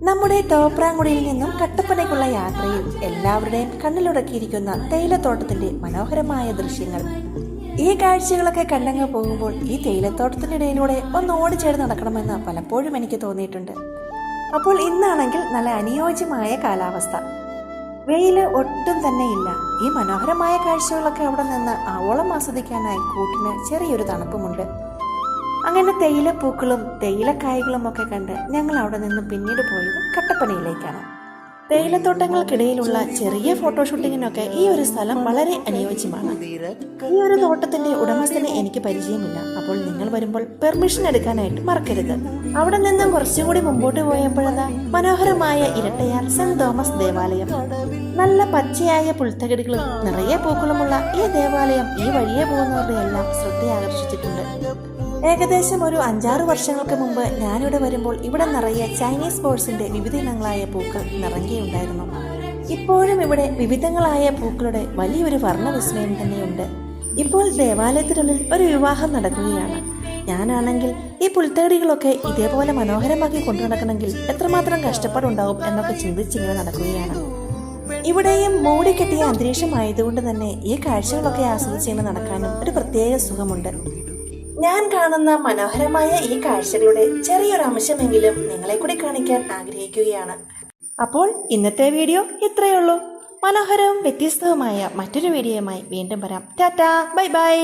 നമ്മുടെ തോപ്രാംകുടിയിൽ നിന്നും കട്ടപ്പനയ്ക്കുള്ള യാത്രയിൽ എല്ലാവരുടെയും കണ്ണിലുടക്കിയിരിക്കുന്ന തേയിലത്തോട്ടത്തിന്റെ മനോഹരമായ ദൃശ്യങ്ങൾ. ഈ കാഴ്ചകളൊക്കെ കണ്ടങ്ങ് പോകുമ്പോൾ ഈ തേയിലത്തോട്ടത്തിന്റെ ഇടയിലൂടെ ഒന്ന് ഓടിച്ചേർന്ന് നടക്കണമെന്ന് പലപ്പോഴും എനിക്ക് തോന്നിയിട്ടുണ്ട്. അപ്പോൾ ഇന്നാണെങ്കിൽ നല്ല അനുയോജ്യമായ കാലാവസ്ഥ, വെയില് ഒട്ടും തന്നെ ഇല്ല. ഈ മനോഹരമായ കാഴ്ചകളൊക്കെ അവിടെ നിന്ന് ആവോളം ആസ്വദിക്കാനായി കൂട്ടിന് ചെറിയൊരു തണുപ്പുമുണ്ട്. അങ്ങനെ തേയിലപ്പൂക്കളും തേയിലക്കായകളും ഒക്കെ കണ്ട് ഞങ്ങൾ അവിടെ നിന്ന് പിന്നീട് പോയത് കട്ടപ്പനയിലേക്കാണ്. തേയിലത്തോട്ടങ്ങൾക്കിടയിലുള്ള ചെറിയ ഫോട്ടോഷൂട്ടിങ്ങിനൊക്കെ ഈ ഒരു സ്ഥലം വളരെ അനുയോജ്യമാണ്. ഈ ഒരു തോട്ടത്തിന്റെ ഉടമസ്ഥനെ എനിക്ക് പരിചയമില്ല. അപ്പോൾ നിങ്ങൾ വരുമ്പോൾ പെർമിഷൻ എടുക്കാനായിട്ട് മറക്കരുത്. അവിടെ നിന്നും കുറച്ചുകൂടി മുമ്പോട്ട് പോയപ്പോഴതാ മനോഹരമായ ഇരട്ടയാർ സെന്റ് തോമസ് ദേവാലയം. നല്ല പച്ചയായ പുൽത്തകിടികളും നിറയെ പൂക്കളുമുള്ള ഈ ദേവാലയം ഈ വഴിയെ പോകുന്നവരുടെ എല്ലാം ശ്രദ്ധയാകർഷിച്ചിട്ടുണ്ട്. ഏകദേശം ഒരു 5-6 വർഷങ്ങൾക്ക് മുമ്പ് ഞാനിവിടെ വരുമ്പോൾ ഇവിടെ നിറയെ ചൈനീസ് ബോൾസിന്റെ വിവിധ ഇനങ്ങളായ പൂക്കൾ നിറങ്ങുകയുണ്ടായിരുന്നു. ഇപ്പോഴും ഇവിടെ വിവിധങ്ങളായ പൂക്കളുടെ വലിയൊരു വർണ്ണവിസ്മയം തന്നെയുണ്ട്. ഇപ്പോൾ ദേവാലയത്തിനുള്ളിൽ ഒരു വിവാഹം നടക്കുകയാണ്. ഞാനാണെങ്കിൽ ഈ പുൽത്തകിടികളൊക്കെ ഇതേപോലെ മനോഹരമാക്കി കൊണ്ടു നടക്കണമെങ്കിൽ എത്രമാത്രം കഷ്ടപ്പാടുണ്ടാവും എന്നൊക്കെ ചിന്തിച്ചിങ്ങനെ നടക്കുകയാണ്. ഇവിടെയും മൂടിക്കെട്ടിയ അന്തരീക്ഷമായതുകൊണ്ട് തന്നെ ഈ കാഴ്ചകളൊക്കെ ആസ്വദിച്ചിങ്ങനെ നടക്കാനും ഒരു പ്രത്യേക സുഖമുണ്ട്. ഞാൻ കാണുന്ന മനോഹരമായ ഈ കാഴ്ചകളുടെ ചെറിയൊരു അംശമെങ്കിലും നിങ്ങളെ കൂടി കാണിക്കാൻ ആഗ്രഹിക്കുകയാണ്. അപ്പോൾ ഇന്നത്തെ വീഡിയോ ഇത്രയേ ഉള്ളൂ. മനോഹരവും വ്യത്യസ്തവുമായ മറ്റൊരു വീഡിയോയുമായി വീണ്ടും വരാം. Tata, bye bye.